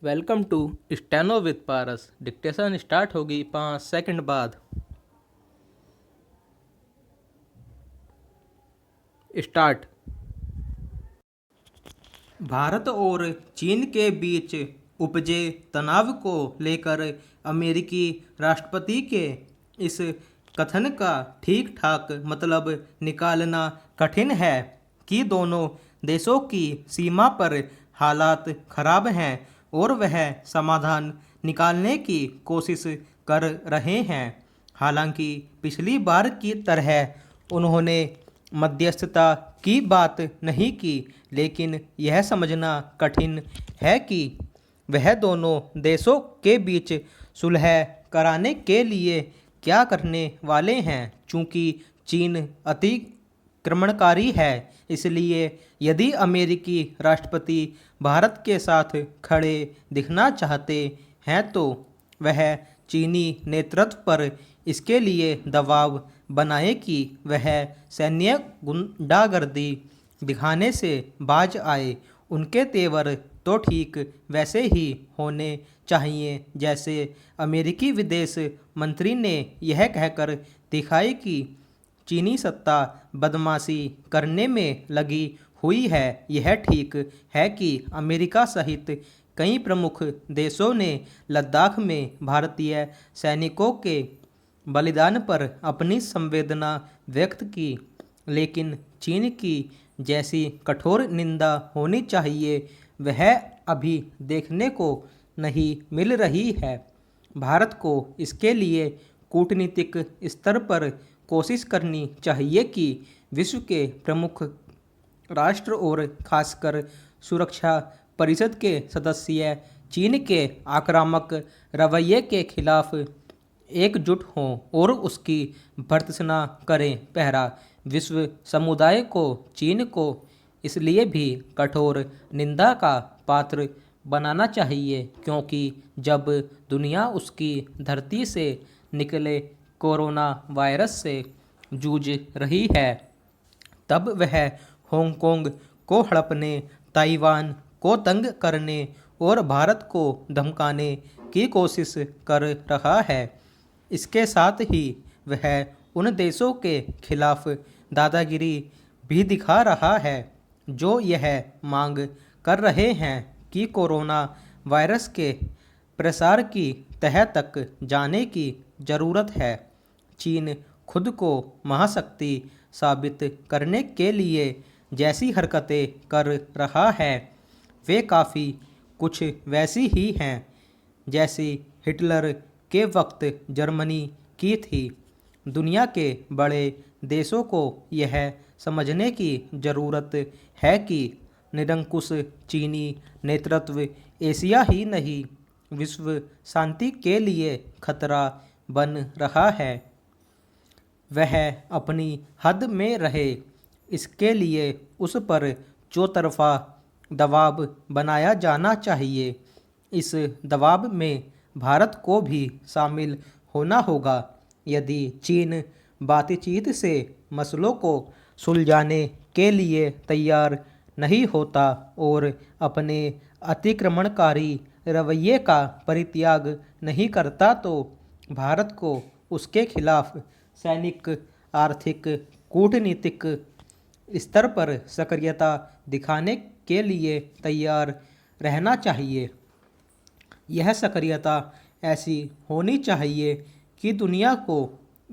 Welcome to steno with Paras. Dictation start होगी 5 second बाद। Start. Bharat और चीन के बीच उपजे तनाव को लेकर अमेरिकी राष्ट्रपति के इस कथन का ठीक ठाक मतलब निकालना कठिन है कि दोनों देशों की सीमा पर हालात खराब हैं और वह समाधान निकालने की कोशिश कर रहे हैं। हालांकि पिछली बार की तरह उन्होंने मध्यस्थता की बात नहीं की, लेकिन यह समझना कठिन है कि वह दोनों देशों के बीच सुलह कराने के लिए क्या करने वाले हैं। चूंकि चीन अतिक्रमणकारी है, इसलिए यदि अमेरिकी राष्ट्रपति भारत के साथ खड़े दिखना चाहते हैं तो वह चीनी नेतृत्व पर इसके लिए दबाव बनाए कि वह सैन्य गुंडागर्दी दिखाने से बाज आए। उनके तेवर तो ठीक वैसे ही होने चाहिए जैसे अमेरिकी विदेश मंत्री ने यह कहकर दिखाई कि चीनी सत्ता बदमाशी करने में लगी हुई है। यह ठीक है कि अमेरिका सहित कई प्रमुख देशों ने लद्दाख में भारतीय सैनिकों के बलिदान पर अपनी संवेदना व्यक्त की, लेकिन चीन की जैसी कठोर निंदा होनी चाहिए वह अभी देखने को नहीं मिल रही है। भारत को इसके लिए कूटनीतिक स्तर पर कोशिश करनी चाहिए कि विश्व के प्रमुख राष्ट्र और खासकर सुरक्षा परिषद के सदस्य चीन के आक्रामक रवैये के खिलाफ एकजुट हों और उसकी भर्त्सना करें। पहला, विश्व समुदाय को चीन को इसलिए भी कठोर निंदा का पात्र बनाना चाहिए क्योंकि जब दुनिया उसकी धरती से निकले कोरोना वायरस से जूझ रही है, तब वह हांगकांग को हड़पने, ताइवान को तंग करने और भारत को धमकाने की कोशिश कर रहा है। इसके साथ ही वह उन देशों के खिलाफ दादागिरी भी दिखा रहा है जो यह मांग कर रहे हैं कि कोरोना वायरस के प्रसार की तह तक जाने की ज़रूरत है। चीन खुद को महाशक्ति साबित करने के लिए जैसी हरकतें कर रहा है वे काफ़ी कुछ वैसी ही हैं जैसी हिटलर के वक्त जर्मनी की थी। दुनिया के बड़े देशों को यह समझने की ज़रूरत है कि निरंकुश चीनी नेतृत्व एशिया ही नहीं विश्व शांति के लिए खतरा बन रहा है। वह अपनी हद में रहे, इसके लिए उस पर चौतरफा दबाव बनाया जाना चाहिए। इस दबाव में भारत को भी शामिल होना होगा। यदि चीन बातचीत से मसलों को सुलझाने के लिए तैयार नहीं होता और अपने अतिक्रमणकारी रवैये का परित्याग नहीं करता तो भारत को उसके खिलाफ सैनिक, आर्थिक, कूटनीतिक स्तर पर सक्रियता दिखाने के लिए तैयार रहना चाहिए। यह सक्रियता ऐसी होनी चाहिए कि दुनिया को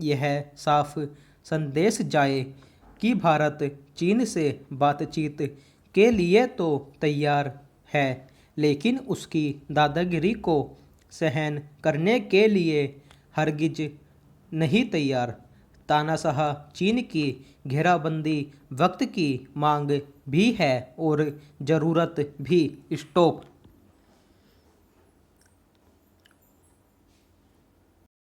यह साफ संदेश जाए कि भारत चीन से बातचीत के लिए तो तैयार है, लेकिन उसकी दादागिरी को सहन करने के लिए हरगिज नहीं तैयार। तानाशाह चीन की घेराबंदी वक्त की मांग भी है और ज़रूरत भी। स्टॉप।